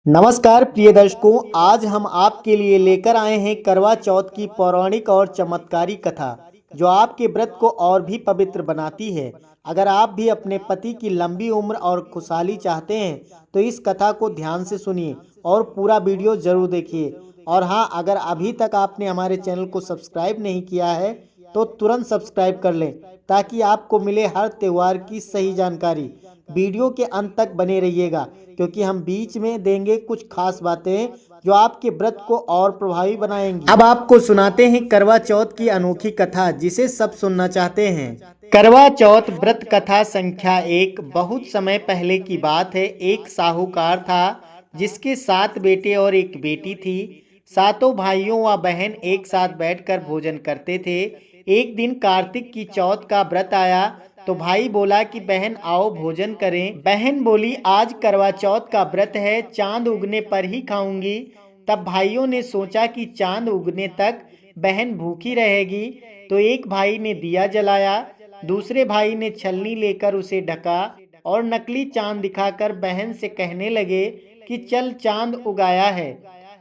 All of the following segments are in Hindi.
नमस्कार प्रिय दर्शकों, आज हम आपके लिए लेकर आए हैं करवा चौथ की पौराणिक और चमत्कारी कथा, जो आपके व्रत को और भी पवित्र बनाती है। अगर आप भी अपने पति की लंबी उम्र और खुशहाली चाहते हैं तो इस कथा को ध्यान से सुनिए और पूरा वीडियो जरूर देखिए। और हाँ, अगर अभी तक आपने हमारे चैनल को सब्सक्राइब नहीं किया है तो तुरंत सब्सक्राइब कर लें, ताकि आपको मिले हर त्योहार की सही जानकारी। वीडियो के अंत तक बने रहिएगा, क्योंकि हम बीच में देंगे कुछ खास बातें जो आपके व्रत को और प्रभावी बनाएंगी। अब आपको सुनाते हैं करवा चौथ की अनोखी कथा, जिसे सब सुनना चाहते हैं। करवा चौथ व्रत कथा संख्या 1। बहुत समय पहले की बात है। एक साहूकार था जिसके 7 बेटे और एक बेटी थी। सातों भाइयों व बहन एक साथ बैठकर भोजन करते थे। एक दिन कार्तिक की चौथ का व्रत आया तो भाई बोला कि बहन आओ भोजन करें। बहन बोली आज करवा चौथ का व्रत है, चांद उगने पर ही खाऊंगी। तब भाइयों ने सोचा कि चांद उगने तक बहन भूखी रहेगी, तो एक भाई ने दिया जलाया, दूसरे भाई ने छलनी लेकर उसे ढका और नकली चांद दिखाकर बहन से कहने लगे कि चल चांद उगाया है,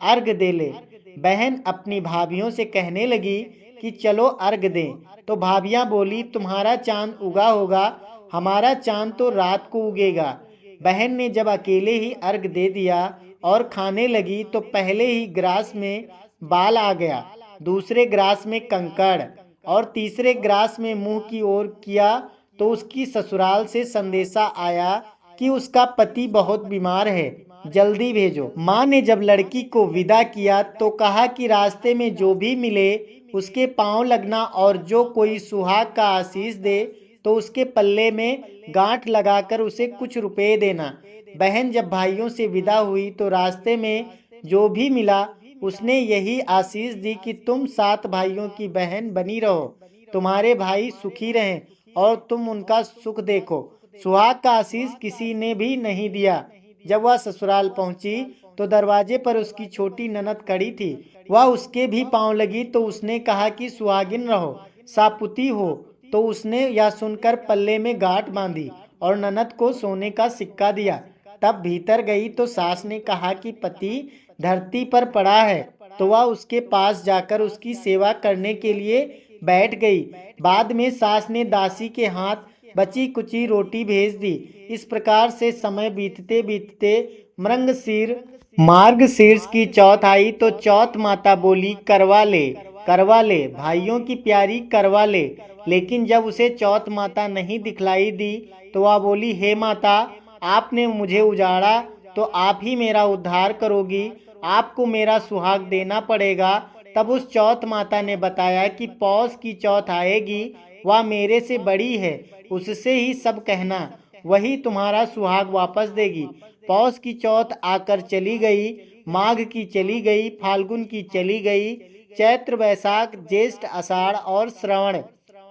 अर्घ दे ले। बहन अपनी भाभियों से कहने लगी कि चलो अर्घ दें। तो भाभियां बोली तुम्हारा चांद उगा होगा, हमारा चांद तो रात को उगेगा। बहन ने जब अकेले ही अर्घ दे दिया और खाने लगी तो पहले ही ग्रास में बाल आ गया, दूसरे ग्रास में कंकड़ और तीसरे ग्रास में मुंह की ओर किया तो उसकी ससुराल से संदेशा आया कि उसका पति बहुत बीमार है, जल्दी भेजो। माँ ने जब लड़की को विदा किया तो कहा कि रास्ते में जो भी मिले उसके पांव लगना और जो कोई सुहाग का आशीष दे तो उसके पल्ले में गांठ लगाकर उसे कुछ रुपए देना। बहन जब भाइयों से विदा हुई तो रास्ते में जो भी मिला उसने यही आशीष दी कि तुम 7 भाइयों की बहन बनी रहो, तुम्हारे भाई सुखी रहें और तुम उनका सुख देखो। सुहाग का आशीष किसी ने भी नहीं दिया। जब वह ससुराल पहुंची तो दरवाजे पर उसकी छोटी ननद खड़ी थी। वह उसके भी पांव लगी तो उसने कहा कि सुहागिन रहो, सापुती हो। तो उसने यह सुनकर पल्ले में गांठ बांधी और ननद को सोने का सिक्का दिया। तब भीतर गई तो सास ने कहा कि पति धरती पर पड़ा है, तो वह उसके पास जाकर उसकी सेवा करने के लिए बैठ गई। बाद में सास ने दासी के हाथ बची कुची रोटी भेज दी। इस प्रकार से समय बीतते बीतते मार्गशीर्ष की चौथ आई तो चौथ माता बोली करवा ले, करवा ले, भाइयों की प्यारी करवा ले। लेकिन जब उसे चौथ माता नहीं दिखलाई दी तो वह बोली हे माता, आपने मुझे उजाड़ा तो आप ही मेरा उद्धार करोगी, आपको मेरा सुहाग देना पड़ेगा। तब उस चौथ माता ने बताया कि पौष की चौथ आएगी, वह मेरे से बड़ी है, उससे ही सब कहना, वही तुम्हारा सुहाग वापस देगी। पौष की चौथ आकर चली गई, माघ की चली गई, फाल्गुन की चली गई, चैत्र वैशाख ज्येष्ठ आषाढ़ और श्रवण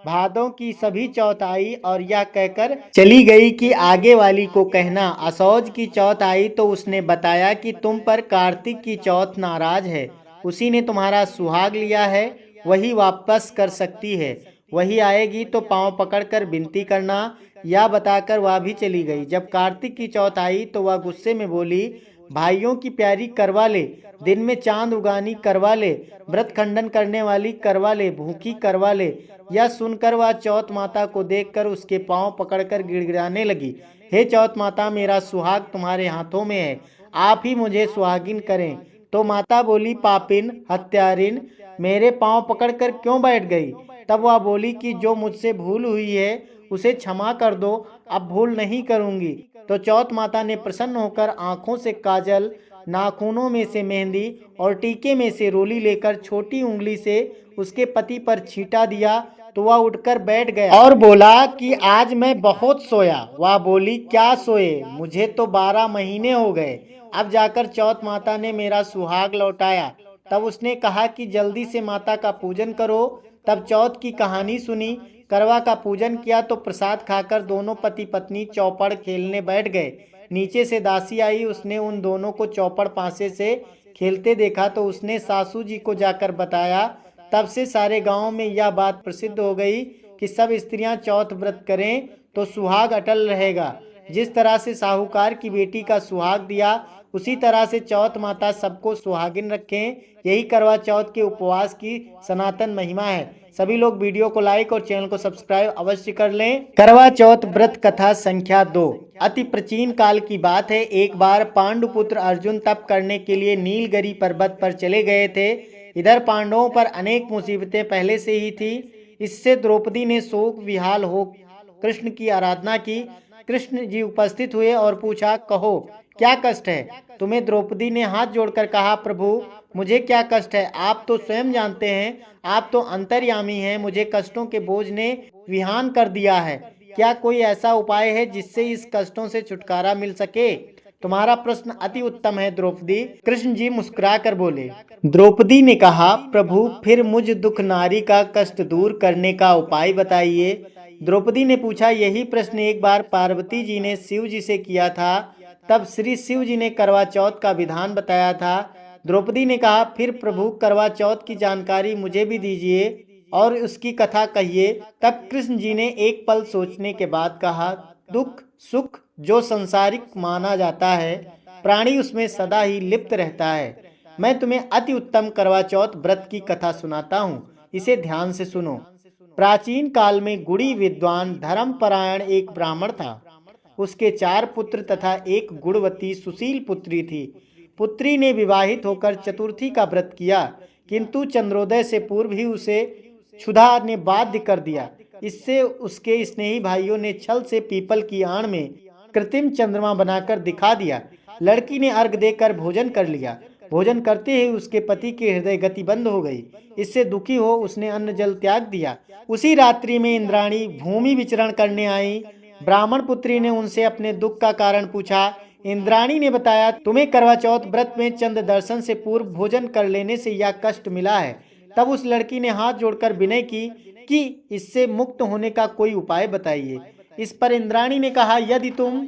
भादों की सभी चौथ आई और यह कहकर चली गई कि आगे वाली को कहना। असौज की चौथ आई तो उसने बताया कि तुम पर कार्तिक की चौथ नाराज है, उसी ने तुम्हारा सुहाग लिया है, वही वापस कर सकती है, वही आएगी तो पांव पकड़कर विनती करना। यह बताकर वह भी चली गई। जब कार्तिक की चौथ आई तो वह गुस्से में बोली भाइयों की प्यारी करवा ले, दिन में चांद उगानी करवा ले, व्रत खंडन करने वाली करवा ले, भूखी करवा ले। यह सुनकर वह चौथ माता को देखकर उसके पांव पकड़कर गिड़गिड़ाने लगी, हे चौथ माता, मेरा सुहाग तुम्हारे हाथों में है, आप ही मुझे सुहागिन करें। तो माता बोली पापिन, हत्यारिन, मेरे पांव पकड़कर क्यों बैठ गई? तब वह बोली कि जो मुझसे भूल हुई है उसे क्षमा कर दो, अब भूल नहीं करूंगी। तो चौथ माता ने प्रसन्न होकर आंखों से काजल, नाखूनों में से मेहंदी और टीके में से रोली लेकर छोटी उंगली से उसके पति पर छींटा दिया तो वह उठकर बैठ गया और बोला कि आज मैं बहुत सोया। वह बोली क्या सोए, मुझे तो 12 महीने हो गए, अब जाकर चौथ माता ने मेरा सुहाग लौटाया। तब उसने कहा कि जल्दी से माता का पूजन करो। तब चौथ की कहानी सुनी, करवा का पूजन किया तो प्रसाद खाकर दोनों पति पत्नी चौपड़ खेलने बैठ गए। नीचे से दासी आई, उसने उन दोनों को चौपड़ पासे से खेलते देखा तो उसने सासू जी को जाकर बताया। तब से सारे गांव में यह बात प्रसिद्ध हो गई कि सब स्त्रियां चौथ व्रत करें तो सुहाग अटल रहेगा। जिस तरह से साहूकार की बेटी का सुहाग दिया, उसी तरह से चौथ माता सबको सुहागिन रखें। यही करवा चौथ के उपवास की सनातन महिमा है। सभी लोग वीडियो को लाइक और चैनल को सब्सक्राइब अवश्य कर लें। करवा चौथ व्रत कथा संख्या 2। अति प्राचीन काल की बात है। एक बार पांडुपुत्र अर्जुन तप करने के लिए नीलगिरी पर्वत पर चले गए थे। इधर पांडवों पर अनेक मुसीबतें पहले से ही थी। इससे द्रौपदी ने शोक विहाल हो कृष्ण की आराधना की। कृष्ण जी उपस्थित हुए और पूछा, कहो क्या कष्ट है तुम्हें? द्रौपदी ने हाथ जोड़कर कहा, प्रभु मुझे क्या कष्ट है? आप तो स्वयं जानते हैं, आप तो अंतर्यामी हैं। मुझे कष्टों के बोझ ने विहान कर दिया है। क्या कोई ऐसा उपाय है जिससे इस कष्टों से छुटकारा मिल सके? तुम्हारा प्रश्न अति उत्तम है द्रौपदी। कृष्ण जी मुस्कुराकर बोले। द्रौपदी ने कहा, प्रभु फिर मुझ दुख नारी का कष्ट दूर करने का उपाय बताइए। द्रौपदी ने पूछा, यही प्रश्न एक बार पार्वती जी ने शिव जी से किया था। तब श्री शिव जी ने करवा चौथ का विधान बताया था। द्रौपदी ने कहा, फिर प्रभु करवा चौथ की जानकारी मुझे भी दीजिए और उसकी कथा कहिए। तब कृष्ण जी ने एक पल सोचने के बाद कहा, दुख सुख जो संसारिक माना जाता है, प्राणी उसमें सदा ही लिप्त रहता है। मैं तुम्हें अति उत्तम करवा चौथ व्रत की कथा सुनाता हूँ, इसे ध्यान से सुनो। प्राचीन काल में गुणी विद्वान धर्मपरायण एक ब्राह्मण था। उसके 4 पुत्र तथा एक गुणवती सुशील पुत्री थी। पुत्री ने विवाहित होकर चतुर्थी का व्रत किया, किंतु चंद्रोदय से पूर्व ही उसे क्षुधा ने बाध्य कर दिया। इससे उसके स्नेही भाइयों ने छल से पीपल की आड़ में कृत्रिम चंद्रमा बनाकर दिखा दिया। लड़की ने अर्घ देकर भोजन कर लिया। भोजन करते ही उसके पति की हृदय गति बंद हो गई। इससे दुखी हो उसने अन्न जल त्याग दिया। उसी रात्रि में इंद्राणी भूमि विचरण करने आई। ब्राह्मण पुत्री ने उनसे अपने दुख का कारण पूछा। इंद्राणी ने बताया, तुम्हें करवा चौथ व्रत में चंद्र दर्शन से पूर्व भोजन कर लेने से यह कष्ट मिला है। तब उस लड़की ने हाथ जोड़कर विनय की कि इससे मुक्त होने का कोई उपाय बताइए। इस पर इंद्राणी ने कहा, यदि तुम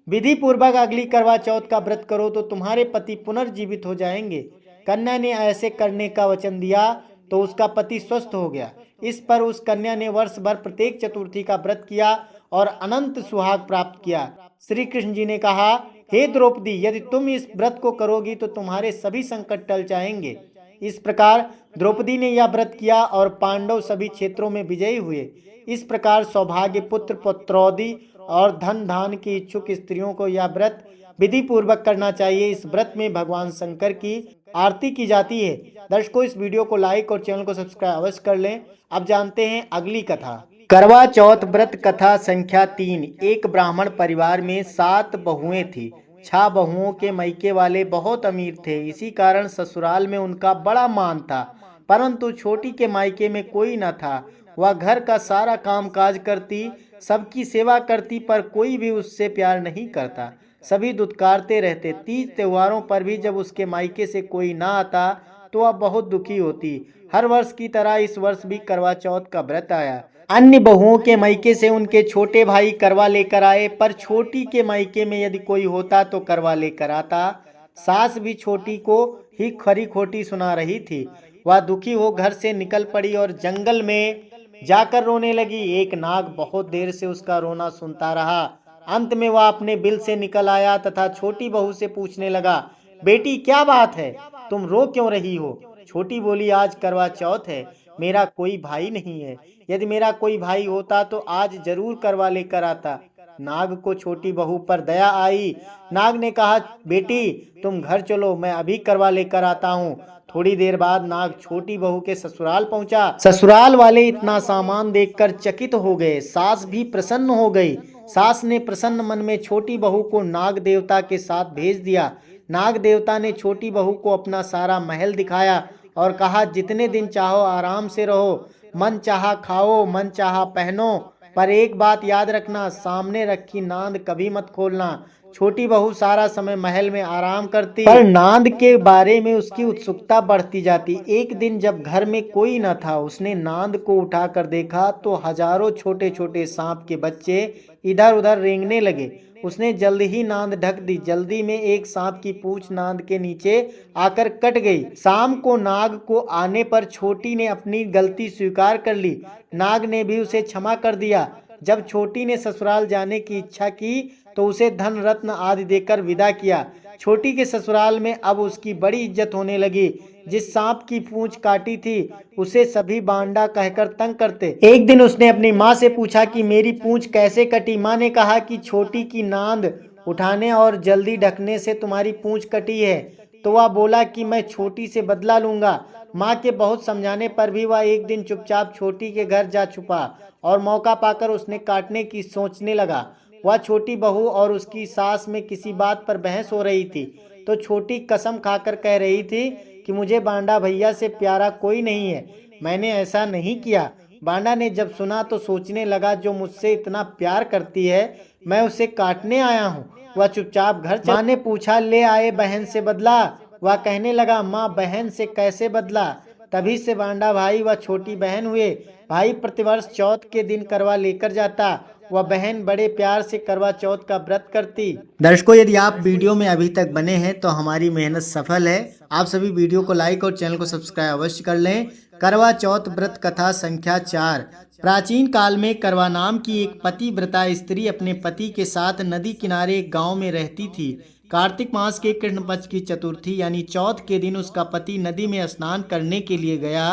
विधि पूर्वक अगली करवा चौथ का व्रत करो तो तुम्हारे पति पुनर्जीवित हो जाएंगे। कन्या ने ऐसे करने का वचन दिया तो उसका पति स्वस्थ हो गया। इस पर उस कन्या ने वर्ष भर प्रत्येक चतुर्थी का व्रत किया और अनंत सुहाग प्राप्त किया। श्री कृष्ण जी ने कहा, हे द्रौपदी, यदि तुम इस व्रत को करोगी तो तुम्हारे सभी संकट टल जाएंगे। इस प्रकार द्रौपदी ने यह व्रत किया और पांडव सभी क्षेत्रों में विजयी हुए। इस प्रकार सौभाग्य पुत्र पुत्रौदी और धन धान की इच्छुक स्त्रियों को यह व्रत विधि पूर्वक करना चाहिए। इस व्रत में भगवान शंकर की आरती की जाती है। दर्शकों, इस वीडियो को लाइक और चैनल को सब्सक्राइब अवश्य कर लें। अब जानते हैं अगली कथा। करवा चौथ व्रत कथा संख्या 3। एक ब्राह्मण परिवार में 7 बहुएं थी। 6 बहुओं के मायके वाले बहुत अमीर थे। इसी कारण ससुराल में उनका बड़ा मान था, परंतु छोटी के मायके में कोई न था। वह घर का सारा काम काज करती, सबकी सेवा करती, पर कोई भी उससे प्यार नहीं करता। सभी दुत्कारते रहते। तीज त्योहारों पर भी जब उसके मायके से कोई ना आता तो वह बहुत दुखी होती। हर वर्ष की तरह इस वर्ष भी करवा चौथ का व्रत आया। अन्य बहुओं के मायके से उनके छोटे भाई करवा लेकर आए, पर छोटी के मायके में यदि कोई होता तो करवा लेकर आता। सास भी छोटी को ही खरी खोटी सुना रही थी। वह दुखी हो घर से निकल पड़ी और जंगल में जाकर रोने लगी। एक नाग बहुत देर से उसका रोना सुनता रहा। अंत में वह अपने बिल से निकल आया तथा छोटी बहू से पूछने लगा, बेटी क्या बात है, तुम रो क्यों रही हो? छोटी बोली, आज करवा चौथ है, मेरा कोई भाई नहीं है। यदि मेरा कोई भाई होता तो आज जरूर करवा लेकर आता। नाग को छोटी बहू पर दया आई। नाग ने कहा, बेटी तुम घर चलो, मैं अभी करवा लेकर आता हूँ। थोड़ी देर बाद नाग छोटी बहू के ससुराल पहुंचा। ससुराल वाले इतना सामान देखकर चकित हो गए। सास भी प्रसन्न हो गई। सास ने प्रसन्न मन में छोटी बहू को नाग देवता के साथ भेज दिया। नाग देवता ने छोटी बहू को अपना सारा महल दिखाया और कहा, जितने दिन चाहो आराम से रहो, मन चाहा खाओ, मन चाहा पहनो, पर एक बात याद रखना, सामने रखी नांद कभी मत खोलना। छोटी बहू सारा समय महल में आराम करती, पर नांद के बारे में उसकी उत्सुकता बढ़ती जाती। एक दिन जब घर में कोई न था, उसने नांद को उठाकर देखा तो हजारों छोटे छोटे सांप के बच्चे इधर उधर रेंगने लगे। उसने जल्द ही नांद ढक दी। जल्दी में एक सांप की पूंछ नांद के नीचे आकर कट गई। शाम को नाग को आने पर छोटी ने अपनी गलती स्वीकार कर ली। नाग ने भी उसे क्षमा कर दिया। जब छोटी ने ससुराल जाने की इच्छा की तो उसे धन रत्न आदि देकर विदा किया। छोटी के ससुराल में अब उसकी बड़ी इज्जत होने लगी। जिस सांप की पूंछ काटी थी उसे सभी बांडा कहकर तंग करते। एक दिन उसने अपनी माँ से पूछा कि मेरी पूंछ कैसे कटी। माँ ने कहा कि छोटी की नांद उठाने और जल्दी ढकने से तुम्हारी पूंछ कटी है। तो वह बोला कि मैं छोटी से बदला लूंगा। माँ के बहुत समझाने पर भी वह एक दिन चुपचाप छोटी के घर जा छुपा और मौका पाकर उसने काटने की सोचने लगा। वह छोटी बहू और उसकी सास में किसी बात पर बहस हो रही थी तो छोटी कसम खाकर कह रही थी कि मुझे बांडा भैया से प्यारा कोई नहीं है, मैंने ऐसा नहीं किया। बांडा ने जब सुना तो सोचने लगा जो मुझसे इतना प्यार करती है मैं उसे काटने आया हूँ। वह चुपचाप घर चला। माँ ने पूछा ले आए बहन से बदला। वह कहने लगा माँ बहन से कैसे बदला। तभी से बांडा भाई व छोटी बहन हुए। भाई प्रतिवर्ष चौथ के दिन करवा लेकर जाता, वह बहन बड़े प्यार से करवा चौथ का व्रत करती। दर्शकों, यदि आप वीडियो में अभी तक बने हैं तो हमारी मेहनत सफल है। आप सभी वीडियो को लाइक और चैनल को सब्सक्राइब अवश्य कर लें। करवा चौथ व्रत कथा संख्या 4। प्राचीन काल में करवा नाम की एक पतिव्रता स्त्री अपने पति के साथ नदी किनारे एक गांव में रहती थी। कार्तिक मास के कृष्ण पक्ष की चतुर्थी यानी चौथ के दिन उसका पति नदी में स्नान करने के लिए गया।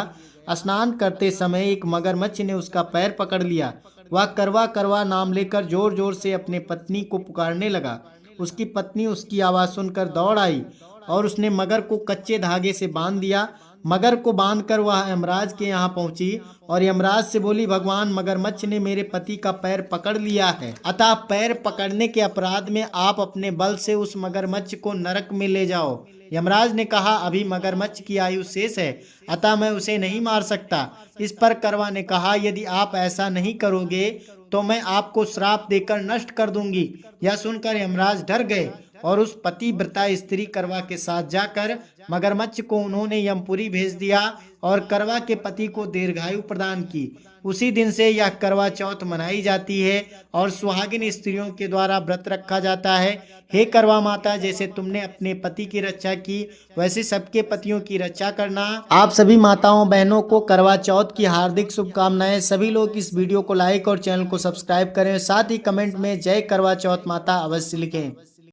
स्नान करते समय एक मगरमच्छ ने उसका पैर पकड़ लिया। वह करवा करवा नाम लेकर जोर जोर से अपने पत्नी को पुकारने लगा। उसकी पत्नी उसकी आवाज़ सुनकर दौड़ आई और उसने मगर को कच्चे धागे से बांध दिया। मगर को बांधकर वह यमराज के यहाँ पहुंची और यमराज से बोली भगवान मगरमच्छ ने मेरे पति का पैर पकड़ लिया है, अतः पैर पकड़ने के अपराध में आप अपने बल से उस मगरमच्छ को नरक में ले जाओ। यमराज ने कहा अभी मगरमच्छ की आयु शेष है अतः मैं उसे नहीं मार सकता। इस पर करवा ने कहा यदि आप ऐसा नहीं करोगे तो मैं आपको श्राप देकर नष्ट कर दूंगी। यह सुनकर यमराज डर गए और उस पतिव्रता स्त्री करवा के साथ जाकर मगरमच्छ को उन्होंने यमपुरी भेज दिया और करवा के पति को दीर्घायु प्रदान की। उसी दिन से यह करवा चौथ मनाई जाती है और सुहागिन स्त्रियों के द्वारा व्रत रखा जाता है। हे करवा माता, जैसे तुमने अपने पति की रक्षा की वैसे सबके पतियों की रक्षा करना। आप सभी माताओं बहनों को करवा चौथ की हार्दिक शुभकामनाएं। सभी लोग इस वीडियो को लाइक और चैनल को सब्सक्राइब करें, साथ ही कमेंट में जय करवा चौथ माता अवश्य लिखें।